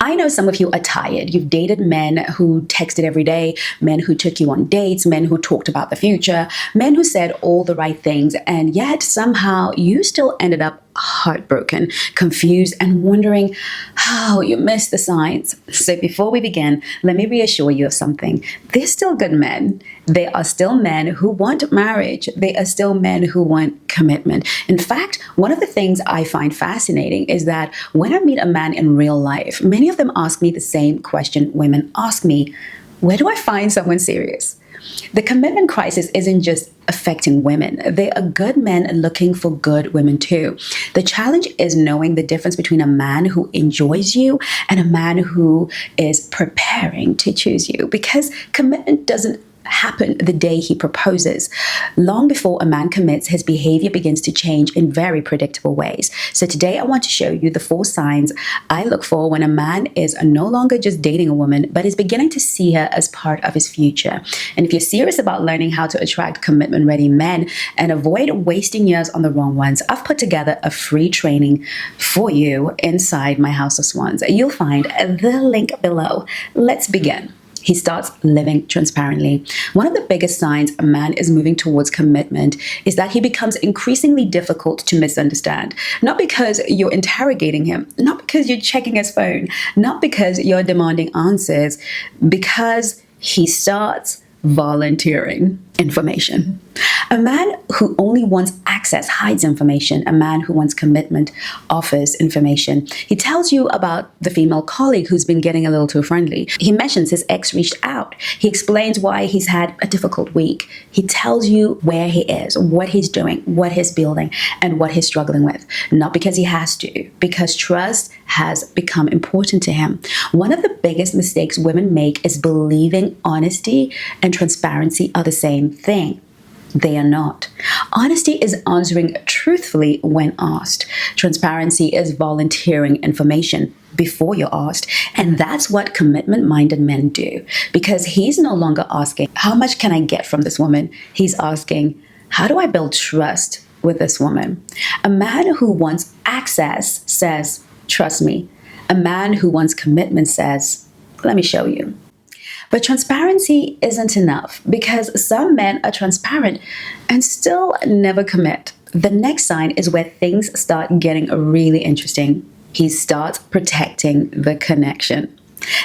I know some of you are tired. You've dated men who texted every day, men who took you on dates, men who talked about the future, men who said all the right things, and yet somehow you still ended up heartbroken, confused, and wondering how you missed the signs. So before we begin, let me reassure you of something. They're still good men. They are still men who want marriage. They are still men who want commitment. In fact, one of the things I find fascinating is that when I meet a man in real life, many of them ask me the same question women ask me: where do I find someone serious? The commitment crisis isn't just affecting women. They are good men looking for good women too. The challenge is knowing the difference between a man who enjoys you and a man who is preparing to choose you, because commitment doesn't happen the day he proposes. Long before a man commits, his behavior begins to change in very predictable ways. So today I want to show you the 4 signs I look for when a man is no longer just dating a woman, but is beginning to see her as part of his future. And if you're serious about learning how to attract commitment-ready men and avoid wasting years on the wrong ones, I've put together a free training for you inside my House of Swans. You'll find the link below. Let's begin. He starts living transparently. One of the biggest signs a man is moving towards commitment is that he becomes increasingly difficult to misunderstand. Not because you're interrogating him, not because you're checking his phone, not because you're demanding answers, because he starts volunteering information. A man who only wants access hides information. A man who wants commitment offers information. He tells you about the female colleague who's been getting a little too friendly. He mentions his ex reached out. He explains why he's had a difficult week. He tells you where he is, what he's doing, what he's building, and what he's struggling with. Not because he has to, because trust has become important to him. One of the biggest mistakes women make is believing honesty and transparency are the same thing. They are not. Honesty is answering truthfully when asked. Transparency is volunteering information before you're asked. And that's what commitment-minded men do. Because he's no longer asking, how much can I get from this woman? He's asking, how do I build trust with this woman? A man who wants access says, trust me. A man who wants commitment says, let me show you. But transparency isn't enough, because some men are transparent and still never commit. The next sign is where things start getting really interesting. He starts protecting the connection.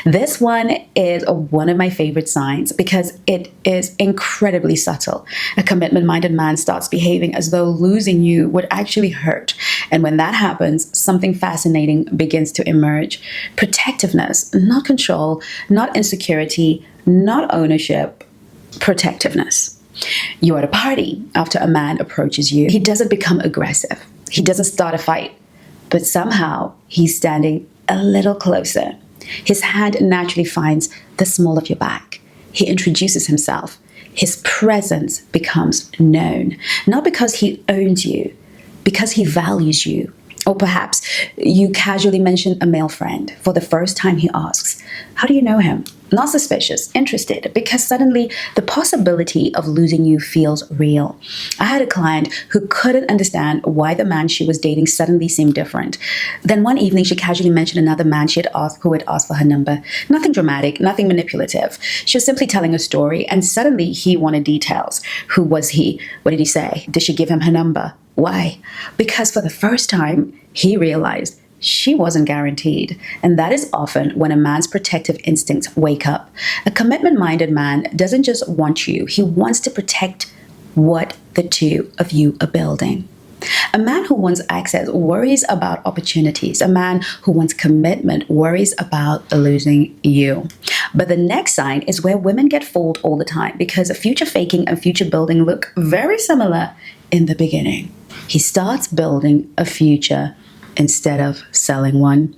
This one is one of my favorite signs because it is incredibly subtle. A commitment-minded man starts behaving as though losing you would actually hurt. And when that happens, something fascinating begins to emerge. Protectiveness, not control, not insecurity, not ownership, protectiveness. You're at a party after a man approaches you. He doesn't become aggressive. He doesn't start a fight, but somehow he's standing a little closer. His hand naturally finds the small of your back. He introduces himself. His presence becomes known, not because he owns you, because he values you. Or perhaps you casually mention a male friend. For the first time, he asks, how do you know him? Not suspicious, interested, because suddenly the possibility of losing you feels real. I had a client who couldn't understand why the man she was dating suddenly seemed different. Then one evening, she casually mentioned another man who had asked for her number. Nothing dramatic, nothing manipulative. She was simply telling a story, and suddenly he wanted details. Who was he? What did he say? Did she give him her number? Why? Because for the first time, he realized she wasn't guaranteed. And that is often when a man's protective instincts wake up. A commitment-minded man doesn't just want you, he wants to protect what the two of you are building. A man who wants access worries about opportunities. A man who wants commitment worries about losing you. But the next sign is where women get fooled all the time, because future faking and future building look very similar in the beginning. He starts building a future instead of selling one.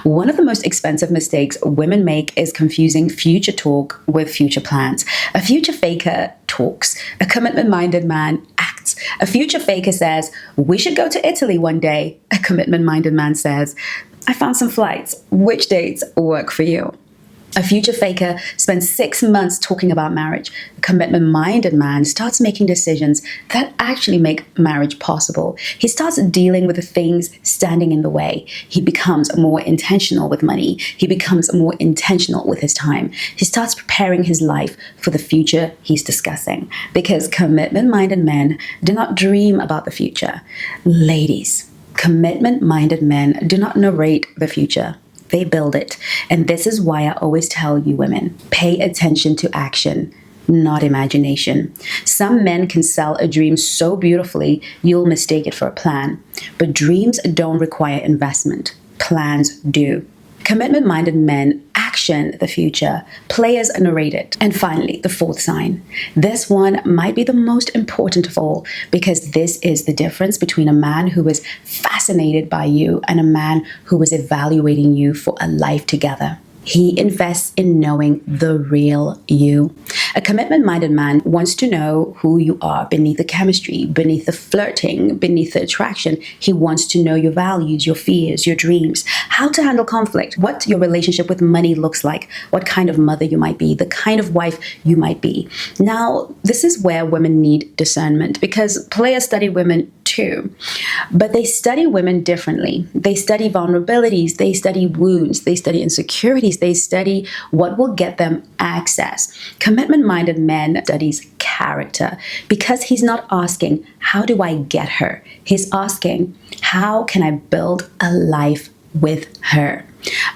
One of the most expensive mistakes women make is confusing future talk with future plans. A future faker talks. A commitment-minded man acts. A future faker says, we should go to Italy one day. A commitment-minded man says, I found some flights. Which dates work for you? A future faker spends 6 months talking about marriage. A commitment-minded man starts making decisions that actually make marriage possible. He starts dealing with the things standing in the way. He becomes more intentional with money. He becomes more intentional with his time. He starts preparing his life for the future he's discussing. Because commitment-minded men do not dream about the future. Ladies, commitment-minded men do not narrate the future. They build it. And this is why I always tell you women, pay attention to action, not imagination. Some men can sell a dream so beautifully, you'll mistake it for a plan. But dreams don't require investment. Plans do. Commitment-minded men action the future. Players narrate it. And finally, the fourth sign. This one might be the most important of all because this is the difference between a man who is fascinated by you and a man who is evaluating you for a life together. He invests in knowing the real you. A commitment-minded man wants to know who you are beneath the chemistry, beneath the flirting, beneath the attraction. He wants to know your values, your fears, your dreams, how to handle conflict, what your relationship with money looks like, what kind of mother you might be, the kind of wife you might be. Now, this is where women need discernment because players study women too, but they study women differently. They study vulnerabilities, they study wounds, they study insecurities, they study what will get them access. Commitment-minded men studies character because he's not asking, how do I get her? He's asking, how can I build a life with her?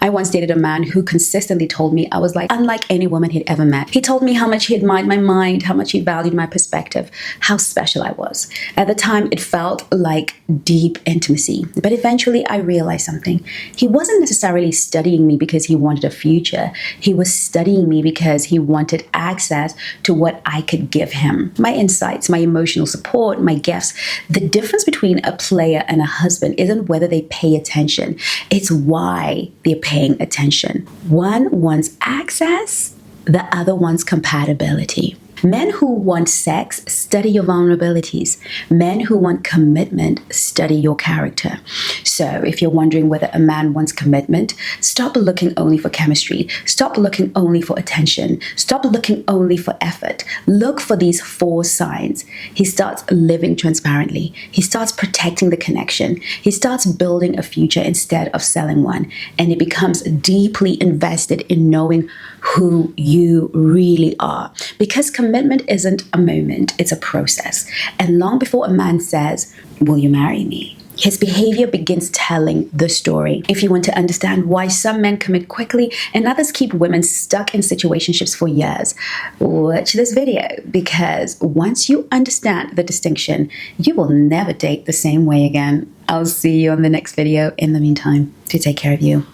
I once dated a man who consistently told me I was like unlike any woman he'd ever met. He told me how much he admired my mind, how much he valued my perspective, how special I was. At the time, it felt like deep intimacy. But eventually, I realized something. He wasn't necessarily studying me because he wanted a future. He was studying me because he wanted access to what I could give him. My insights, my emotional support, my gifts. The difference between a player and a husband isn't whether they pay attention. It's why they're paying attention. One wants access, the other wants compatibility. Men who want sex study your vulnerabilities. Men who want commitment study your character. So if you're wondering whether a man wants commitment, stop looking only for chemistry. Stop looking only for attention. Stop looking only for effort. Look for these 4 signs. He starts living transparently. He starts protecting the connection. He starts building a future instead of selling one. And he becomes deeply invested in knowing who you really are. Because commitment isn't a moment, it's a process. And long before a man says, will you marry me? His behavior begins telling the story. If you want to understand why some men commit quickly and others keep women stuck in situationships for years, watch this video because once you understand the distinction, you will never date the same way again. I'll see you on the next video. In the meantime, do take care of you.